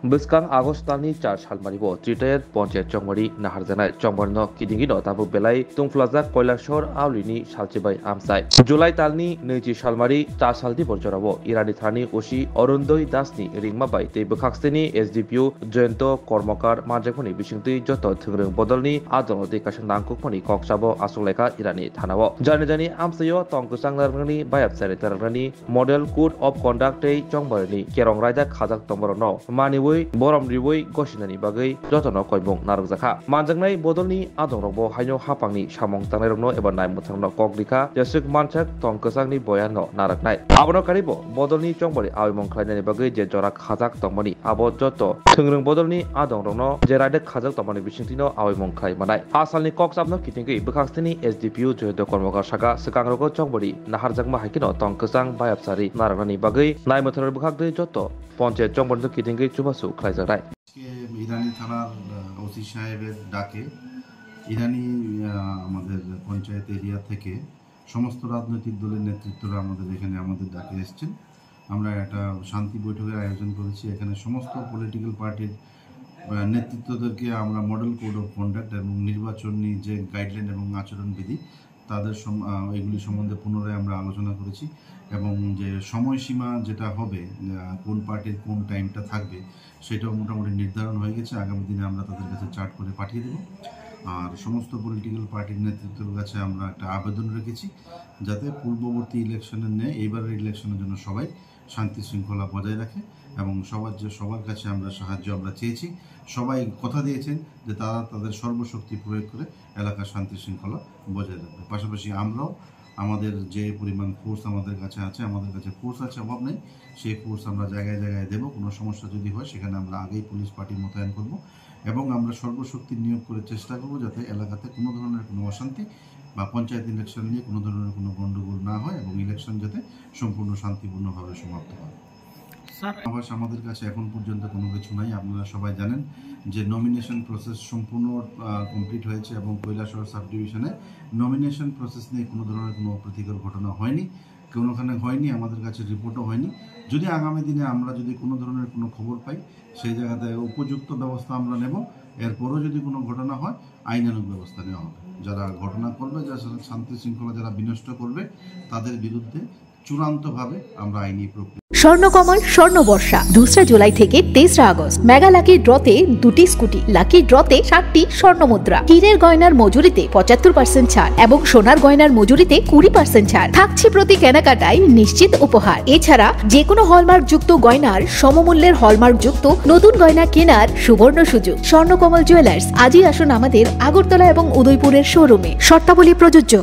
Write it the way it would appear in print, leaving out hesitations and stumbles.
Biskang Agust Tani Charge Halmaribo, Trited, Ponche Chongmari, Naharzana, Chongborno, Kidingino, Tabu Belai, Tungflaza, Koilashore, Aulini, Shalchibai, Amsai. July Talni, Neji Shalmari, Tasaldi Borjorabo, Irani Thani, Ushi, Orundoi, Dasni, Ringmabai, Tebukaksteni, SDPU, Jento, Kormokar, Majakoni, Bishingti, Joto, Tungrung Bodolni, Adono de Kashandankukoni, Koksabo, Asuleka, Irani, Tanawo. Janajani, Amsayo, Tongkusang Larani, Bayat Senatorani, Model Code of Conduct, Chongborni, Kerong Raja, Kazak Tomorono, Mani. Borom Riwoi Goshinani Bagai, Jotono Koibung Naruzaka. Manjangnai Bodolni, Adonrobo, Hayo Hapangni, Shamong Tanero, Ebanai Mutano Koglika, Jasuk Manchak, Tonkasangni Boyano, Naraknai. Abono Karibo, Bodolni Chongbori, Avimon Klani Bagai, Jejorak Kazak Tomoni, Abo Joto, Tungrung Bodolni, Adonrono, Jerade Kazak Tomoni Bishintino, Avimon Klai Manai. Asalni Koksabno Kitingi, Bukastini, SDPU, Jodo Kormoga Shaka, Sakangrogo Chongbori, Naharzakma Hakino, Tonkasang, Bayapsari, Narani Bagai, Naimotano Bukak Joto, Ponche Chongbori Kitingi Chuba. ইরানি থানার OC সাহেবের ডাকে ইরানি আমাদের panchayat area থেকে সমস্ত রাজনৈতিক দলের নেতৃত্বরা আমাদের এখানে আমাদের ডাকে এসেছেন। আমরা একটা শান্তি বৈঠকের আয়োজন করেছি। এখানে সমস্ত পলিটিক্যাল পার্টির নেতৃত্বদেরকে আমরা মডেল কোড অফ কন্ডাক্ট এবং নির্বাচনী যে গাইডলাইন এবং আচরণবিধি তাদের এগুলি সম্বন্ধে পুনরায় আমরা আলোচনা করেছি এবং যে সময়সীমা যেটা হবে কোন পার্টির কোন টাইমটা থাকবে সেটাও মোটামুটি নির্ধারণ হয়ে গেছে। আগামী দিনে আমরা তাদের কাছে চার্ট করে পাঠিয়ে দেব। আর সমস্ত পলিটিক্যাল পার্টির নেতৃত্বের কাছে আমরা একটা আবেদন রেখেছি যাতে পূর্ববর্তী ইলেকশনের ন্যায় এইবারের ইলেকশনের জন্য সবাই শান্তি শৃঙ্খলা বজায় রাখে এবং সবার কাছে আমরা সাহায্য চেয়েছি। সবাই কথা দিয়েছেন যে তারা তাদের সর্বশক্তি প্রয়োগ করে এলাকার শান্তি শৃঙ্খলা বজায় রাখবে। পাশাপাশি আমরাও আমাদের যে পরিমাণ ফোর্স আমাদের কাছে আছে, আমাদের কাছে ফোর্স আছে অভাব নেই, সেই ফোর্স আমরা জায়গায় জায়গায় দেব। কোনো সমস্যা যদি হয় সেখানে আমরা আগেই পুলিশ পার্টি মোতায়েন করব এবং আমরা সর্বশক্তি নিয়োগ করে চেষ্টা করব যাতে এলাকাতে কোনো ধরনের কোনো অশান্তি বা পঞ্চায়েত ইলেকশন নিয়ে কোনো ধরনের কোনো গণ্ডগোল না হয় এবং ইলেকশন যাতে সম্পূর্ণ শান্তিপূর্ণভাবে সমাপ্ত হয়। আমাদের কাছে এখন পর্যন্ত কোনো কিছু নাই। আপনারা সবাই জানেন যে নমিনেশন প্রসেস সম্পূর্ণ কমপ্লিট হয়েছে এবং কৈলাসহর সাব ডিভিশনে নমিনেশন প্রসেস নিয়ে কোনো ধরনের কোনো অপ্রীতিকর ঘটনা হয়নি, কোনোখানে হয়নি, আমাদের কাছে রিপোর্টও হয়নি। যদি আগামী দিনে আমরা যদি কোনো ধরনের কোনো খবর পাই সেই জায়গাতে উপযুক্ত ব্যবস্থা আমরা নেব। এরপরও যদি কোনো ঘটনা হয় আইনানুগ ব্যবস্থা নেওয়া হবে। যারা ঘটনা করবে, যারা শান্তি শৃঙ্খলা যারা বিনষ্ট করবে তাদের বিরুদ্ধে চূড়ান্তভাবে আমরা আইনি প্রক্রিয়া। স্বর্ণকমল স্বর্ণবর্ষা 2 জুলাই থেকে 23 আগস্ট মেগা লাকি ড্রতে 2টি স্কুটি, লাকি ড্রতে 60টি স্বর্ণমুদ্রা, হীরের গয়নার মজুরিতে 75% ছাড় এবং সোনার গয়নার মজুরিতে 20% ছাড় থাকছে প্রতি কেনাকাটায় নিশ্চিত উপহার। এছাড়া যে কোনো হলমার্ক যুক্ত গয়নার সমমূল্যের হলমার্ক যুক্ত নতুন গয়না কেনার সুবর্ণ সুযোগ। স্বর্ণকমল জুয়েলার্স, আজই আসুন আমাদের আগরতলা এবং উদয়পুরের শোরুমে। শর্তাবলী প্রযোজ্য।